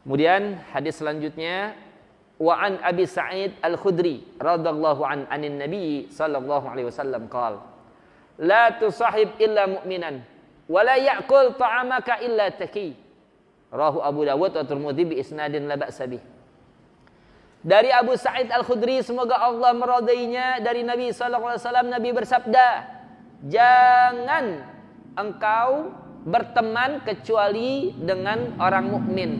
Kemudian hadis selanjutnya, wa an Abi Sa'id Al-Khudri radhiyallahu anin Nabi sallallahu alaihi wasallam qala la tusahib illa mu'minan wa la ya'kul ta'amaka illa taqi. Rawahu Abu Dawud wa Tirmidzi bi isnadin la ba'sa bih. Dari Abu Sa'id Al-Khudri, semoga Allah meridainya, dari Nabi sallallahu alaihi wasallam, Nabi bersabda, jangan engkau berteman kecuali dengan orang mukmin.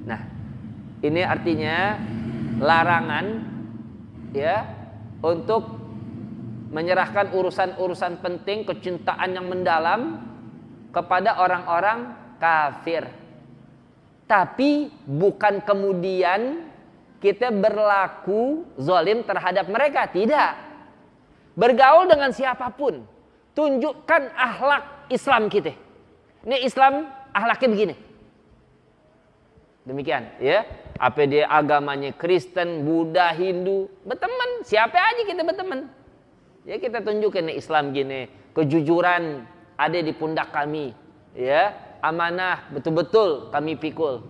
Nah, ini artinya larangan ya untuk menyerahkan urusan-urusan penting, kecintaan yang mendalam kepada orang-orang kafir. Tapi bukan kemudian kita berlaku zalim terhadap mereka, tidak. Bergaul dengan siapapun, tunjukkan akhlak Islam kita. Ini Islam akhlaknya begini. Demikian, ya. Apa dia agamanya Kristen, Buddha, Hindu, berteman, siapa aja kita berteman. Ya, kita tunjukkan nih Islam gini, kejujuran ada di pundak kami, ya. Amanah betul-betul kami pikul.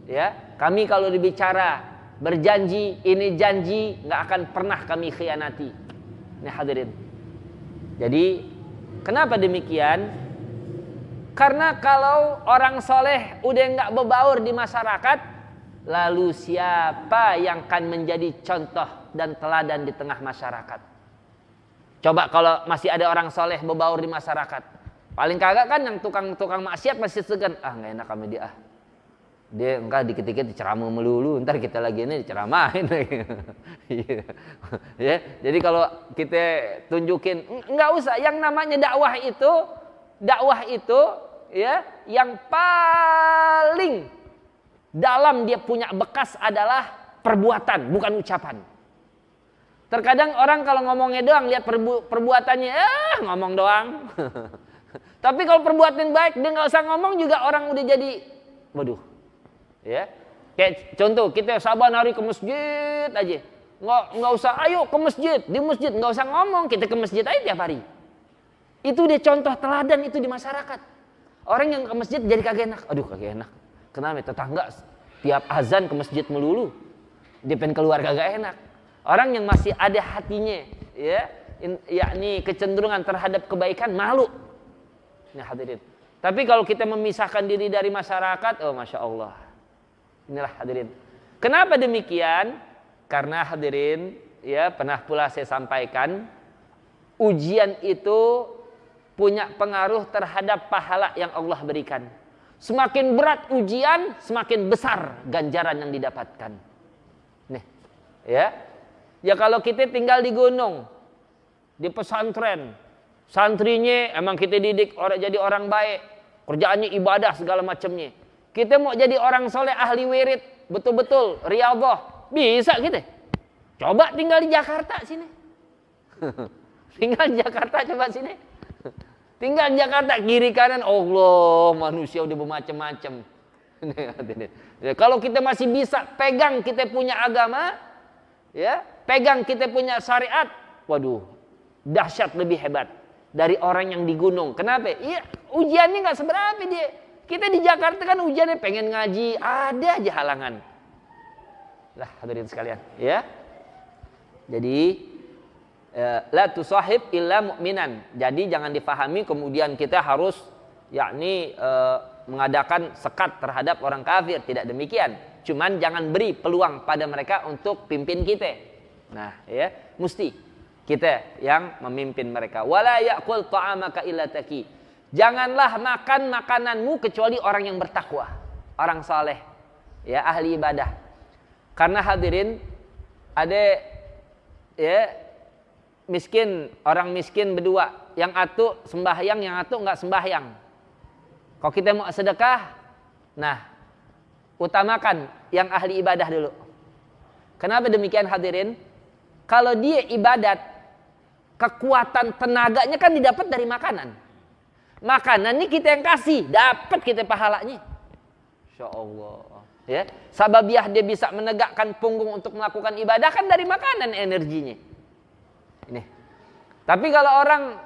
Ya, kami kalau dibicara berjanji, ini janji nggak akan pernah kami khianati. Ini hadirin. Jadi, kenapa demikian? Karena kalau orang soleh udah nggak berbaur di masyarakat, lalu siapa yang akan menjadi contoh dan teladan di tengah masyarakat? Coba kalau masih ada orang soleh berbaur di masyarakat, paling kagak kan yang tukang maksiat masih segan. Ah, nggak enak kami dia. Dia enggak dikit-dikit diceramah melulu, ntar kita lagi ini diceramahin. Ya, jadi kalau kita tunjukin, nggak usah. Yang namanya dakwah itu ya, yang paling dalam dia punya bekas adalah perbuatan, bukan ucapan. Terkadang orang kalau ngomongnya doang, lihat perbuatannya, ngomong doang. Tapi kalau perbuatan baik, dia nggak usah ngomong juga orang udah jadi, waduh, ya. Kayak contoh, kita saban hari ke masjid aja, nggak usah, ayo ke masjid, di masjid nggak usah ngomong, kita ke masjid aja tiap hari. Itu dia contoh teladan itu di masyarakat. Orang yang ke masjid jadi kagak enak, aduh kagak enak. Kenapa? Tetangga tiap azan ke masjid melulu, dia pengen keluar kagak enak. Orang yang masih ada hatinya, ya, yakni kecenderungan terhadap kebaikan, malu. Nah, hadirin. Tapi kalau kita memisahkan diri dari masyarakat, oh masya Allah. Inilah hadirin. Kenapa demikian? Karena hadirin, ya pernah pula saya sampaikan, ujian itu punya pengaruh terhadap pahala yang Allah berikan. Semakin berat ujian, semakin besar ganjaran yang didapatkan. Nih, ya. Ya kalau kita tinggal di gunung, di pesantren, santrinya emang kita didik jadi orang baik, kerjaannya ibadah segala macamnya. Kita mau jadi orang soleh ahli wirid, betul-betul riyadhah, bisa kita. Coba tinggal di Jakarta sini. Tinggal di Jakarta coba sini. Tinggal di Jakarta kiri kanan, Allah, manusia udah bermacam-macam. Kalau kita masih bisa pegang kita punya agama, ya, pegang kita punya syariat, waduh, dahsyat lebih hebat dari orang yang di gunung. Kenapa? Iya, ujiannya nggak seberapa dia. Kita di Jakarta kan ujiannya pengen ngaji, ada aja halangan. Lah, hadirin sekalian, ya. Jadi la tusahib illa mu'minan. Jadi jangan difahami kemudian kita harus yakni mengadakan sekat terhadap orang kafir, tidak demikian. Cuman jangan beri peluang pada mereka untuk pimpin kita. Nah, ya, mesti kita yang memimpin mereka. Wala ya'kul ta'amaka illa taqi. Janganlah makan makananmu kecuali orang yang bertakwa, orang saleh, ya, ahli ibadah. Karena hadirin ada ya orang miskin berdua, yang atu sembahyang, yang atu enggak sembahyang. Kalau kita mau sedekah, nah, utamakan yang ahli ibadah dulu. Kenapa demikian hadirin? Kalau dia ibadat, kekuatan tenaganya kan didapat dari makanan. Makanan ini kita yang kasih, dapat kita pahalanya. Insya Allah. Ya, sababiah dia bisa menegakkan punggung untuk melakukan ibadah kan dari makanan energinya. Ini. Tapi kalau orang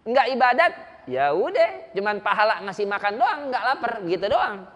nggak ibadat, ya udah, cuman pahala ngasih makan doang, nggak lapar, gitu doang.